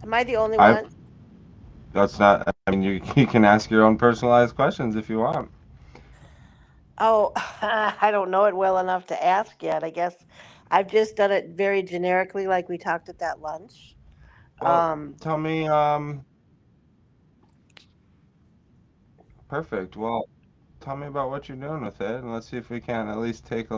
Am I the only I one? That's not. I mean, you you can ask your own personalized questions if you want. Oh, I don't know it well enough to ask yet. I guess I've just done it very generically, like we talked at that lunch. Well, Um, tell me. Perfect. Well, tell me about what you're doing with it, and let's see if we can at least take you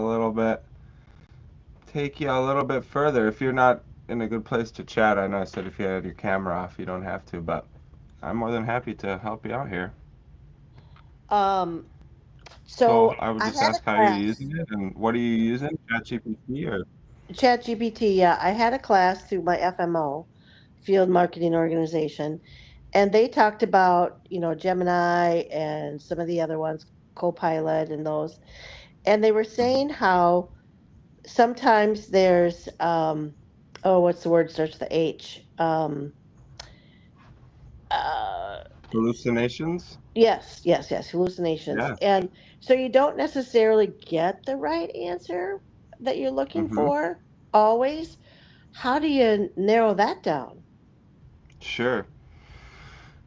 a little bit further. If you're not in a good place to chat, I know I said if you had your camera off, you don't have to, but I'm more than happy to help you out here. um, So so I would I just had a ask how you're class, using it, and what are you using? ChatGPT or? ChatGPT. Yeah, I had a class through my FMO, Field Marketing Organization, and they talked about Gemini and some of the other ones, Copilot and those, and they were saying how sometimes there's oh, what's the word starts with the H? Uh, Hallucinations? yes, hallucinations. Yeah. And so you don't necessarily get the right answer that you're looking Mm-hmm. for always. How do you narrow that down? Sure.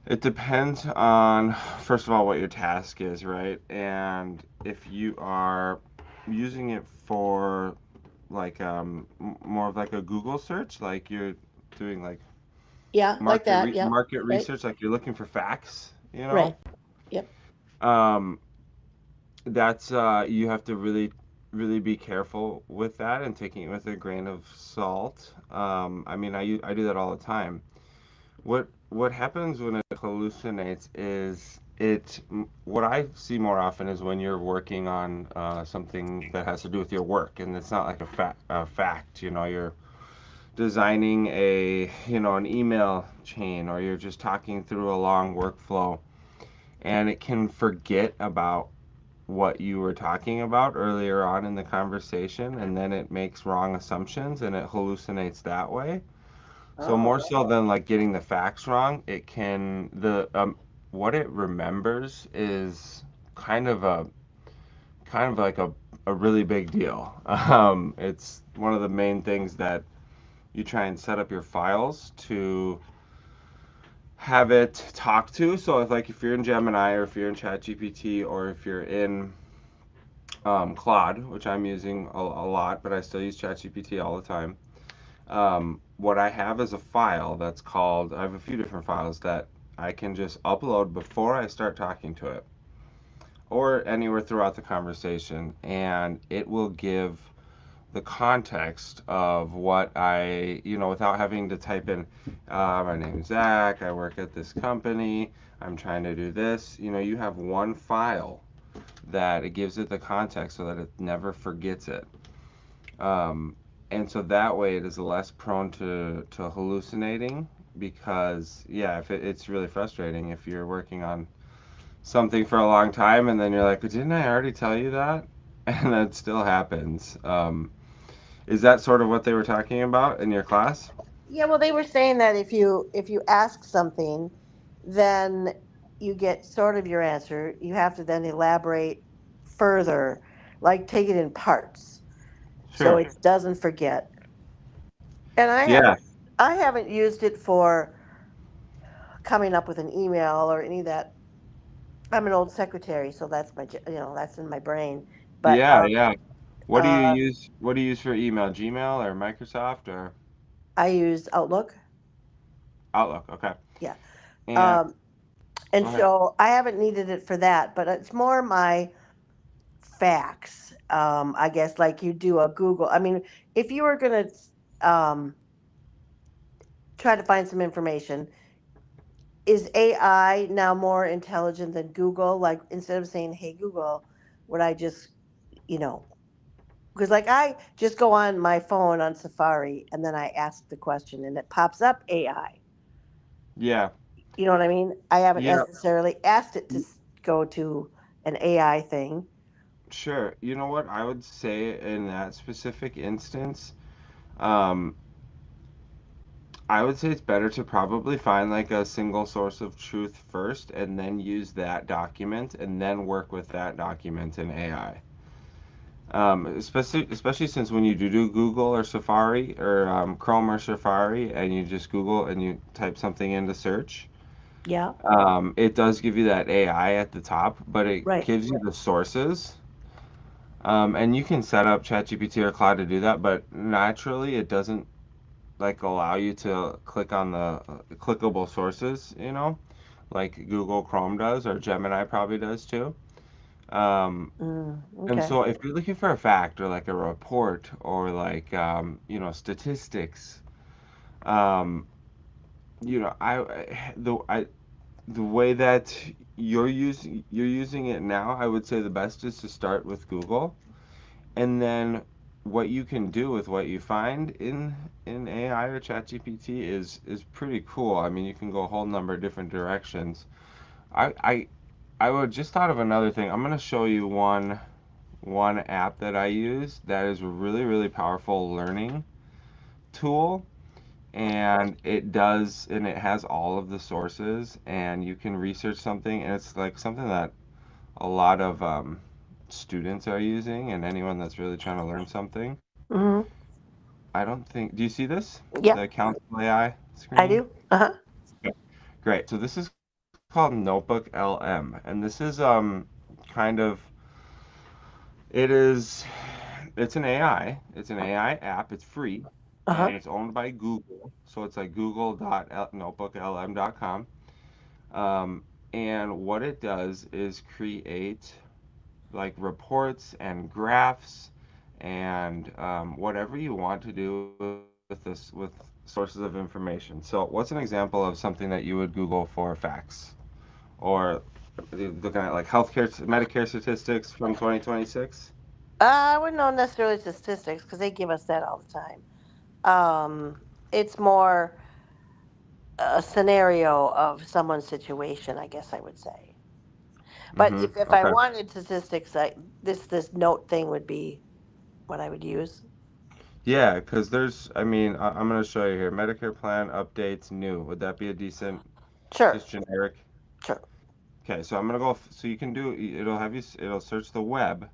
It depends on, first of all, what your task is, right? And if you are using it for like more of like a Google search, like you're doing like Yeah, like that. Yep. market Right. research, like you're looking for facts, Right. Yep. um, that's you have to really be careful with that and taking it with a grain of salt. I mean, I do that all the time. What happens when it hallucinates is what I see more often is when you're working on something that has to do with your work, and it's not like a fact. You're designing an email chain, or you're just talking through a long workflow, and it can forget about what you were talking about earlier on in the conversation, and then it makes wrong assumptions and it hallucinates that way. So more Oh. so than like getting the facts wrong, it can the what it remembers is kind of a kind of like a really big deal. It's one of the main things that you try and set up your files to have it talk to. So if you're in Gemini or if you're in ChatGPT or if you're in Claude, which I'm using a lot, but I still use ChatGPT all the time. What I have is a file that's called, I have a few different files that I can just upload before I start talking to it or anywhere throughout the conversation, and it will give the context of what without having to type in, my name's Zach, I work at this company, I'm trying to do this. You have one file that it gives it the context so that it never forgets it. Um, and so that way it is less prone to hallucinating because, yeah, if it's really frustrating if you're working on something for a long time and then you're like, didn't I already tell you that? And that still happens. Is that sort of what they were talking about in your class? Yeah, well, they were saying that if you ask something, then you get sort of your answer. You have to then elaborate further, like take it in parts, so Sure. it doesn't forget. And I Yeah. haven't I haven't used it for coming up with an email or any of that. I'm an old secretary, so that's in my brain. But Yeah, yeah. uh, What do you use for email? Gmail or Microsoft or I use Outlook. Outlook? Okay. Yeah. And Um, and go ahead. so I haven't needed it for that, but it's more my facts. I guess like you do a Google. I mean, if you were gonna um, try to find some information, is AI now more intelligent than Google? Like instead of saying, "Hey Google," would I just, you know, because like I just go on my phone on Safari and then I ask the question and it pops up AI. Yeah. You know what I mean? I haven't Yeah. necessarily asked it to go to an AI thing. Sure. You know what I would say in that specific instance? Um, I would say it's better to probably find like a single source of truth first and then use that document and then work with that document in AI. Especially since when you do Google or Safari or Chrome or Safari, and you just Google and you type something into search, Yeah. it does give you that AI at the top, but it Right. gives you the sources. And you can set up ChatGPT or Claude to do that, but naturally it doesn't like allow you to click on the clickable sources, like Google Chrome does or Gemini probably does too. Um, and Okay. so if you're looking for a fact or like a report or like statistics, um, the way that you're using it now, I would say the best is to start with Google, and then what you can do with what you find in AI or ChatGPT is pretty cool. I mean, you can go a whole number of different directions. I I I would just thought of another thing. I'm gonna show you one app that I use that is a really, really powerful learning tool. And it has all of the sources, and you can research something, and it's like something that a lot of students are using, and anyone that's really trying to learn something. Mm-hmm. I don't think, do you see this? The Yep. Council AI I screen? do. Uh-huh. Okay, great. So this is called Notebook LM, and this is kind of it is it's an AI. It's an AI app. It's free, Uh-huh. and it's owned by Google. So it's like google.notebooklm.com. Um, and what it does is create like reports and graphs and whatever you want to do with sources of information. So what's an example of something that you would Google for facts? Or looking at like healthcare, Medicare statistics from 2026? I wouldn't know necessarily statistics because they give us that all the time. It's more a scenario of someone's situation, I guess I would say. But Mm-hmm. if I Okay. wanted statistics, this note thing would be what I would use. Yeah, because I mean, I'm going to show you here. Medicare plan updates new. Would that be a decent, Sure. just generic? Sure. Okay, so I'm going to go, so you can do, it'll search the web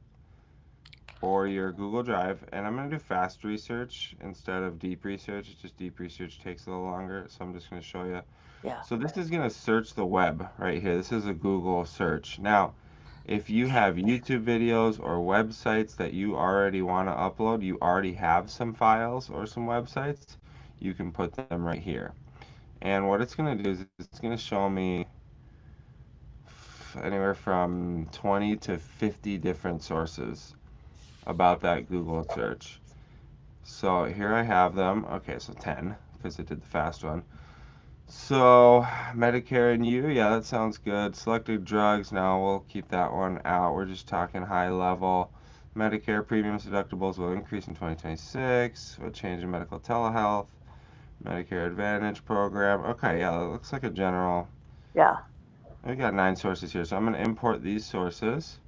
or your Google Drive, and I'm going to do fast research instead of deep research. It's just deep research takes a little longer, so I'm just going to show you. Yeah. So this is going to search the web right here. This is a Google search. Now, if you have YouTube videos or websites that you already want to upload, you already have some files or some websites, you can put them right here. And what it's going to do is it's going to show me anywhere from 20 to 50 different sources about that Google search. So here I have them. Okay, so 10 because I did the fast one. So Medicare and you, yeah, that sounds good. Selected drugs, now we'll keep that one out. We're just talking high level. Medicare premiums deductibles will increase in 2026. Will change in medical telehealth. Medicare Advantage program. Okay, yeah, that looks like a general. Yeah. We got 9 sources here, so I'm going to import these sources.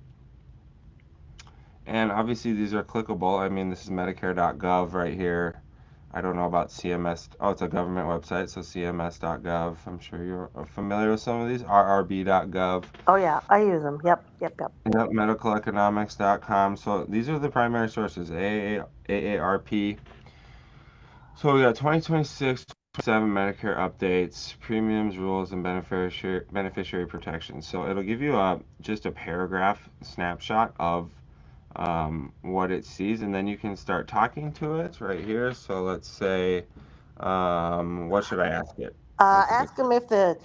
And obviously these are clickable. I mean, this is Medicare.gov right here. I don't know about CMS. Oh, it's a government website, so CMS.gov. I'm sure you're familiar with some of these. RRB.gov. Oh yeah. I use them. Yep. Yep. Yep. Yep, medicaleconomics.com. So these are the primary sources. AARP. So we got 2026, 27 Medicare updates, premiums, rules, and beneficiary protections. So it'll give you just a paragraph snapshot of what it sees, and then you can start talking to it right here. So let's say, what should I ask it? What's a good? Ask them if the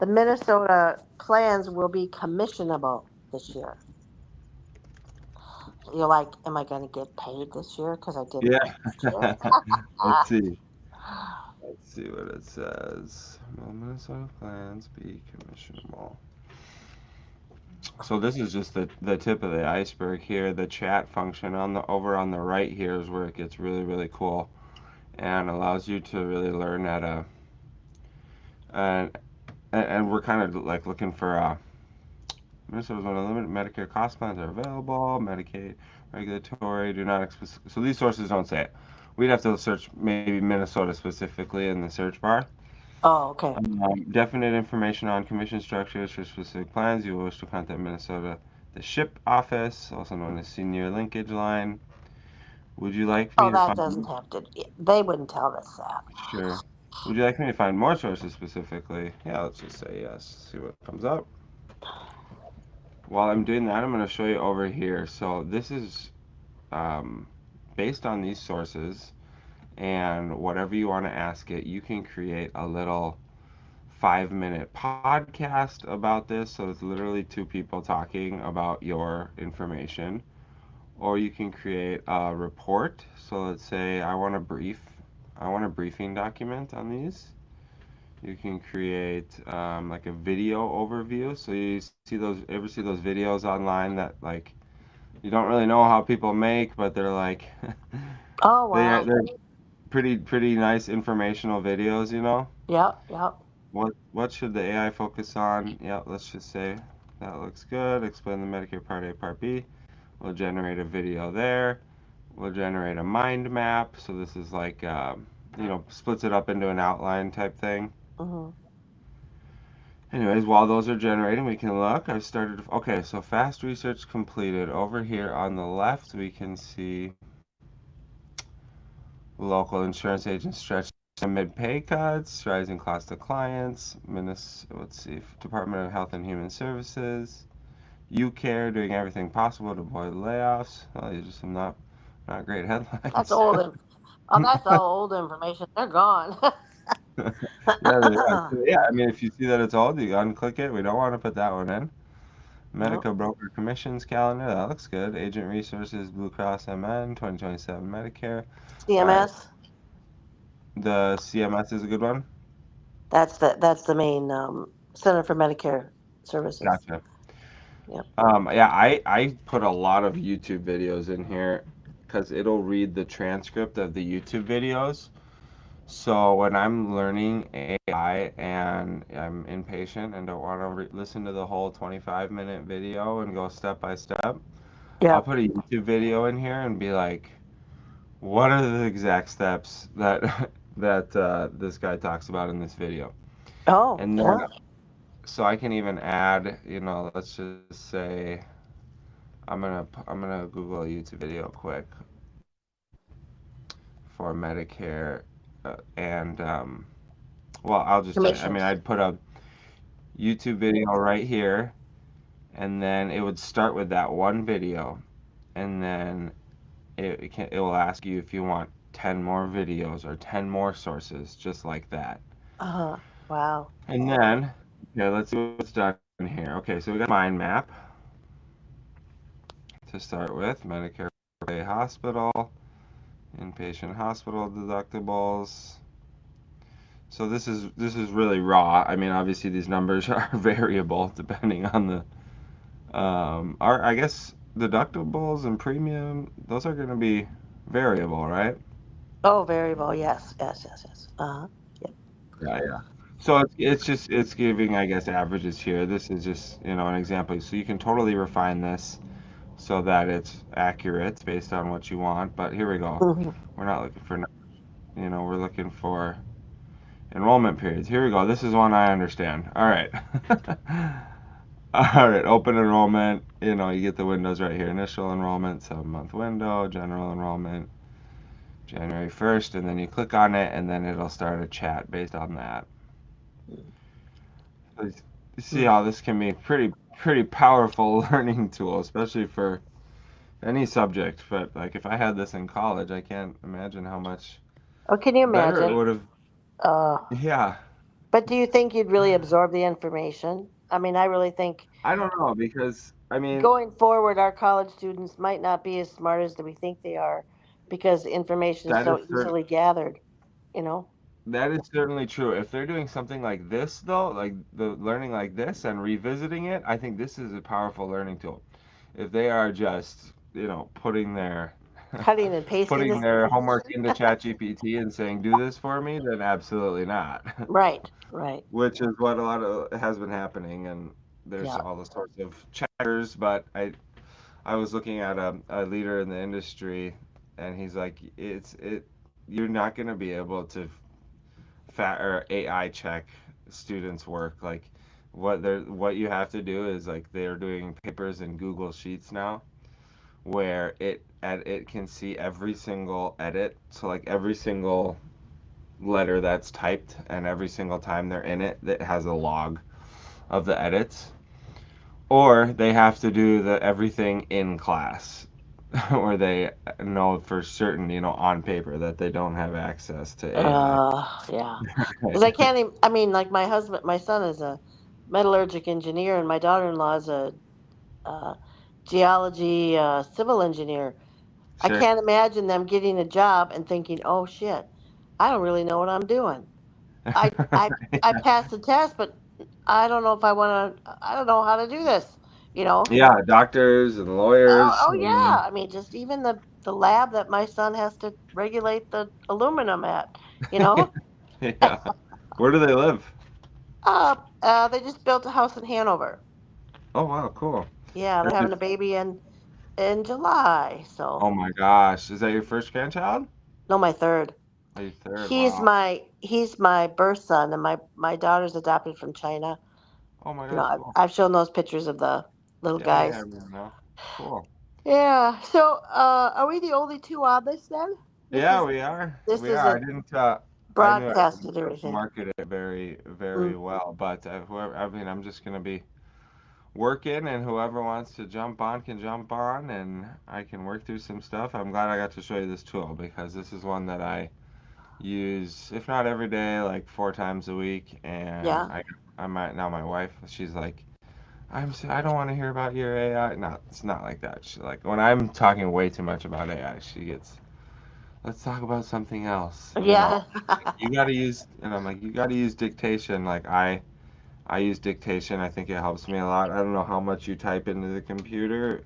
Minnesota plans will be commissionable this year. You're like, am I going to get paid this year because I did Yeah. well last year? Let's see. Let's see what it says. Will Minnesota plans be commissionable? So this is just the tip of the iceberg here. The chat function on the over on the right here is where it gets really, really cool and allows you to really learn at a and and we're kind of like looking for Minnesota's one of the limited Medicare cost plans are available. Medicaid regulatory do not so these sources don't say it. We'd have to search maybe Minnesota specifically in the search bar. Oh, okay. Definite information on commission structures for specific plans. You will wish to contact Minnesota the SHIP office, also known as Senior Linkage Line. Would you like Oh, me to that find? doesn't have to. They wouldn't tell us that. Sure. Would you like me to find more sources specifically? Yeah, let's just say yes. See what comes up. While I'm doing that, I'm going to show you over here. So this is um, based on these sources, and whatever you want to ask it, you can create a little 5-minute podcast about this. So it's literally two people talking about your information. Or you can create a report. So let's say I want a briefing document on these. You can create like a video overview. So you see those, ever see those videos online that like you don't really know how people make, but they're like Oh, wow. they're pretty nice informational videos, you know? Yep, yep. What should the AI focus on? Yeah, let's just say that looks good. Explain the Medicare Part A, Part B. We'll generate a video there. We'll generate a mind map. So this is like, splits it up into an outline type thing. Hmm. Anyways, while those are generating, we can look. I've started. Okay, so fast research completed. Over here on the left, we can see local insurance agents stretch amid pay cuts, rising cost of clients. Let's see, Department of Health and Human Services. UCare doing everything possible to avoid layoffs. Well, these are some not great That's headlines. old. Oh, that's all old information. They're gone. Yeah, yeah. I mean, if you see that it's old, you unclick it. We don't want to put that one in. Nope. Medical broker commissions calendar. That looks good. Agent resources, Blue Cross MN, 2027 Medicare. All right. CMS. The CMS is a good one. That's the main Center for Medicare Services. Gotcha. Yep. Yeah, I put a lot of YouTube videos in here because it'll read the transcript of the YouTube videos. So when I'm learning AI and I'm impatient and don't want to listen to the whole 25-minute video and go step by step, I'll Yep. put a YouTube video in here and be like, what are the exact steps that this guy talks about in this video? Oh, And then yeah. so I can even add, let's just say I'm gonna Google a YouTube video quick for Medicare, and well, I'll just tell you. I mean, Commissions. I'd put a YouTube video right here, and then it would start with that one video, and then it will ask you if you want 10 more videos or 10 more sources, just like that. Uh-huh. Wow. And then, okay, let's see what's done here. Okay, so we got a mind map to start with. Medicare Pay Hospital, inpatient hospital deductibles. So this is really raw. I mean, obviously these numbers are variable depending on I guess deductibles and premium. Those are going to be variable, right? Oh, variable. Yes, yes, yes, yes. Uh-huh. Yep. Yeah, yeah. So it's giving, I guess, averages here. This is just, an example. So you can totally refine this so that it's accurate based on what you want. But here we go. Hmm. We're not looking for, we're looking for enrollment periods. Here we go. This is one I understand. All right. All right. Open enrollment. You get the windows right here. Initial enrollment, 7-month window, general enrollment, January 1st, and then you click on it, and then it'll start a chat based on that. So you see how this can be a pretty powerful learning tool, especially for any subject. But like if I had this in college, I can't imagine how much Oh, can you better it imagine? would have. Uh, Yeah. but do you think you'd really absorb the information? I mean, I really think I don't know because I mean going forward, our college students might not be as smart as we think they are because the information is that so is cer- easily gathered, you know? that is certainly true. If they're doing something like this though, like the learning like this and revisiting it, I think this is a powerful learning tool. If they are just, putting their Cutting and pasting putting this their homework information. into ChatGPT and saying, "Do this for me," then absolutely not. Right, right. Which is what a lot of has been happening, and there's Yeah. all the sorts of checkers. But I was looking at a leader in the industry, and he's like, you're not going to be able to fat or AI check students' work. Like what you have to do is like they're doing papers in Google Sheets now where it can see every single edit. So like every single letter that's typed and every single time they're in it that has a log of the edits. Or they have to do the everything in class where they know for certain, on paper that they don't have access to AI. Yeah. Because Right. I can't even, I mean, like my son is a metallurgic engineer, and my daughter-in-law is a uh, geology civil engineer. I Sure. can't imagine them getting a job and thinking, "Oh shit, I don't really know what I'm doing. I I I passed the test, but I don't know if I want to. I don't know how to do this." You know? Yeah, doctors and Oh, lawyers. oh yeah. I mean, just even the lab that my son has to regulate the aluminum at. You know? Yeah. Where do they live? They just built a house in Hanover. Oh, wow, cool. Yeah, they're Is having it, a baby in July. oh So my gosh. Is that your first grandchild? no, my third. Oh, your third. He's Wow. my birth son, and my daughter's adopted from China. Oh my You know, gosh, cool. I've shown those pictures of the little Yeah, yeah, I guys. remember now. Cool. Yeah. So, are we the only two on this then? This Yeah, is we are. this We are. I isn't didn't. I knew I didn't broadcasted or anything. market it very, very Mm, well, but whoever. I mean, I'm just gonna be working, and whoever wants to jump on can jump on, and I can work through some stuff. I'm glad I got to show you this tool because this is one that I use, if not every day, like 4 times a week. And yeah. I might now my wife, she's like, I don't want to hear about your AI. No, it's not like that. She like when I'm talking way too much about AI, she gets, let's talk about something else. Yeah. Like, you got to use, and I'm like, you got to use dictation. Like I use dictation. I think it helps me a lot. I don't know how much you type into the computer.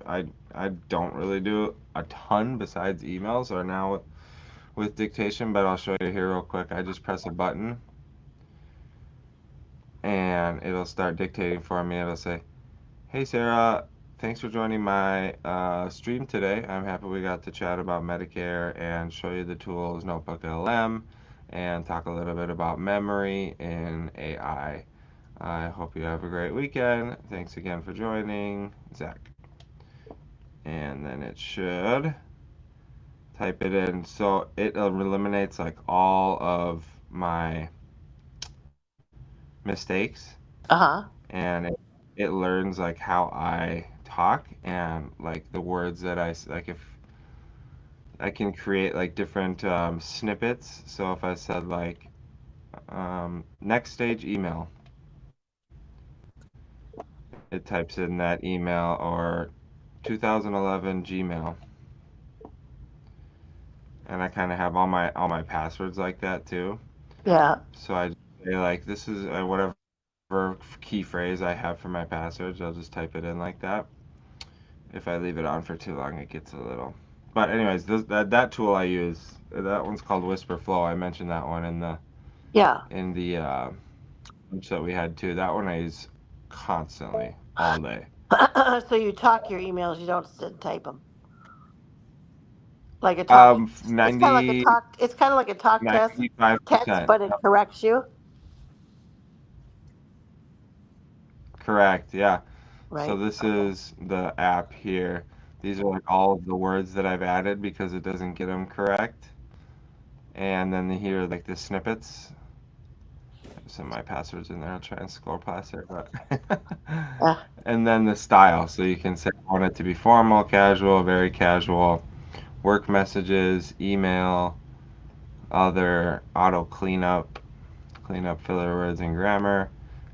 I don't really do a ton besides emails or now with dictation, but I'll show you here real quick. I just press a button and it'll start dictating for me. It'll say, "Hey Sarah, thanks for joining my stream today. I'm happy we got to chat about Medicare and show you the tools Notebook LM and talk a little bit about memory in AI. I hope you have a great weekend. Thanks again for joining, Zach." And then it should type it in. So it eliminates like all of my mistakes Uh-huh. and it learns like how I talk and like the words that like if I can create like different snippets. So if I said like next stage email, it types in that email or 2011 Gmail, and I kind of have all my passwords like that too. Yeah. So I just say like this is whatever key phrase I have for my passwords. I'll just type it in like that. If I leave it on for too long, it gets a little. But anyways, that tool I use, that one's called Whisper Flow. I mentioned that one Yeah. in the lunch that we had too. That one I use constantly, all day. So you talk your emails, you don't sit and type them. Like a talk. It's kind of like a 90, talk. It's kind of like a talk test text, 95%. but it corrects you, Correct, yeah. So right? this Okay. is the app here. These are like all of the words that I've added because it doesn't get them correct. And then here are like the snippets. Some of my passwords in there. I'll try and scroll past it, but Uh, and then the style. So you can say I want it to be formal, casual, very casual, work messages, email, other, auto clean up filler words and grammar,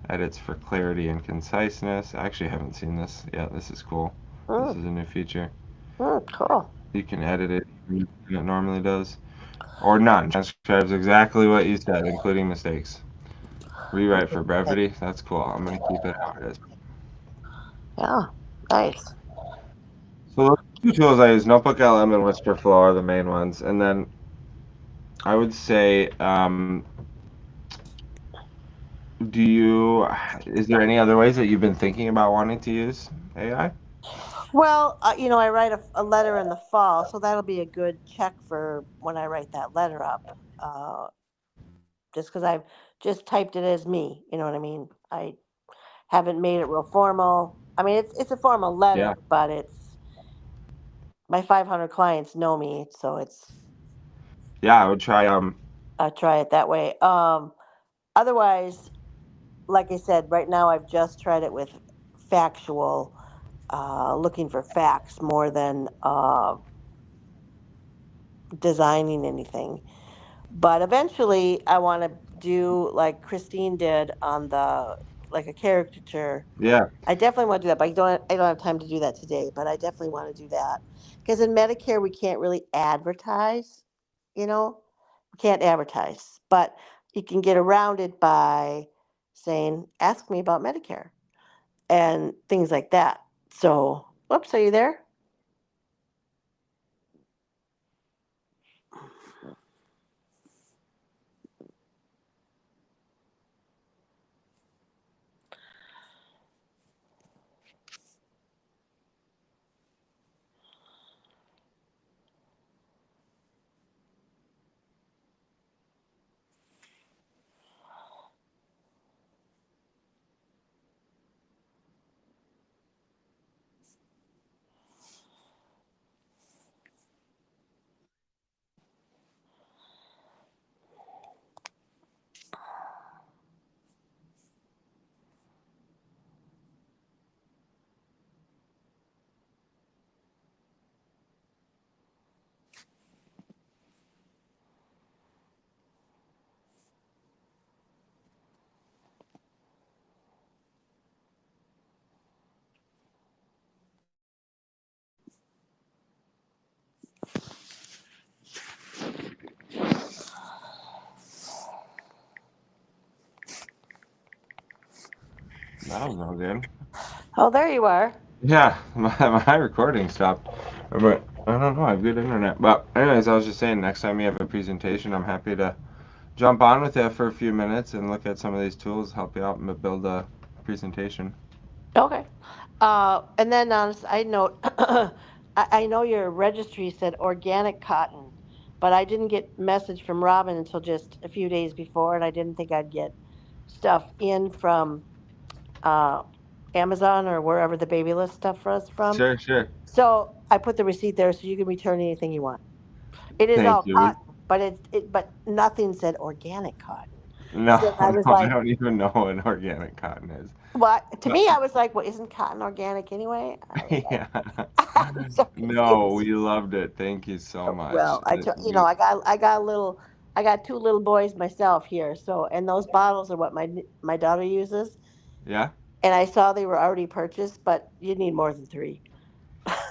edits for clarity and conciseness. I actually haven't seen this yet. This is cool. This mm, is a new feature. cool. You can edit it than it normally does. Or none. Transcribes exactly what you said, including mistakes. Rewrite for Okay. brevity. That's cool. I'm gonna keep it how it is. Yeah. Nice. So those two tools I use, Notebook LM and Whisperflow are the main ones. And then I would say, is there any other ways that you've been thinking about wanting to use AI? Well, I write a letter in the fall, so that'll be a good check for when I write that letter up. Just because I've just typed it as me. You know what I mean? I Haven't made it real formal. I mean, it's a formal Yeah. letter, but it's my 500 clients know me, so it's Yeah, I would try I try it that way. Otherwise, like I said, right now I've just tried it with factual, looking for facts more than designing anything. But eventually, I want to do like Christine did on the like a caricature. yeah. I definitely want to do that, but I don't have time to do that today. But I definitely want to do that because in Medicare we can't really advertise. You know, we can't advertise, but you can get around it by saying, "Ask me about Medicare." And things like that. So, whoops, are you there? That was no good. Oh, there you are. Yeah, my recording stopped. But I don't know, I have good internet. But anyways, I was just saying next time you have a presentation, I'm happy to jump on with you for a few minutes and look at some of these tools, help you out and build a presentation. Okay. And then on a side note, I know your registry said organic cotton, but I didn't get message from Robin until just a few days before, and I didn't think I'd get stuff in from uh, Amazon or wherever the baby list stuff was from. Sure, sure. So I put the receipt there so you can return anything you want. It is Thank all you. cotton, but but nothing said organic cotton. No, So I was no, I like, don't even know what organic cotton is. what? To But me, I was like, well, isn't cotton organic anyway? I was like, yeah. I was so No, confused. we loved it. Thank you so much. Well, I got a little, I got two little boys myself here. So, and those bottles are what my daughter uses. Yeah? And I saw they were already purchased, but you need more than three.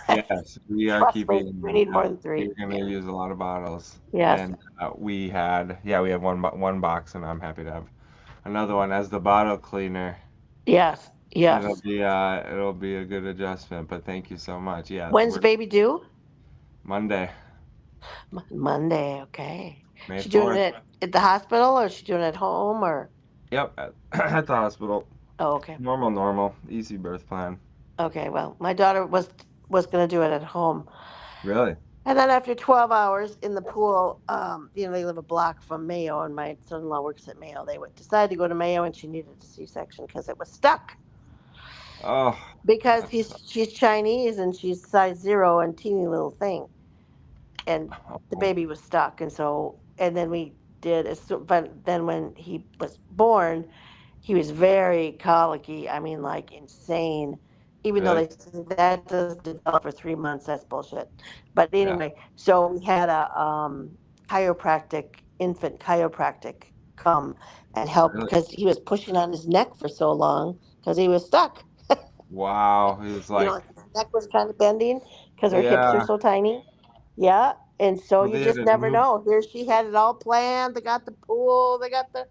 Yes, we are Trust me, you keeping, need more than three. you're gonna Yeah. use a lot of bottles. Yes. And we have one box, and I'm happy to have another one as the bottle cleaner. Yes. Yes. It'll be a good adjustment, but thank you so much. Yeah, When's we're baby due? Monday, Monday. Okay. May She doing 4th. it at the hospital or she doing it at home or? Yep, at the hospital. Oh, okay. Normal, easy birth plan. Okay. Well, my daughter was going to do it at home. Really? And then after 12 hours in the pool, they live a block from Mayo, and my son-in-law works at Mayo. They would decide to go to Mayo, and she needed a C-section because it was stuck. Oh, Because that's she's Chinese and she's size zero and teeny little thing, and the oh, baby was stuck, and so and then we did. But then when he was born, he was very colicky. I mean, like insane. Even though really? they said that doesn't develop for 3 months, that's bullshit. But Yeah, anyway, so we had a infant chiropractic come and help really. because he was pushing on his neck for so long because he was stuck. Wow, he was like, Like his neck was kind of bending because her hips are yeah. so tiny. Yeah. And so Well, you they had just to never move. know. Here she had it all planned. They got the pool, they got the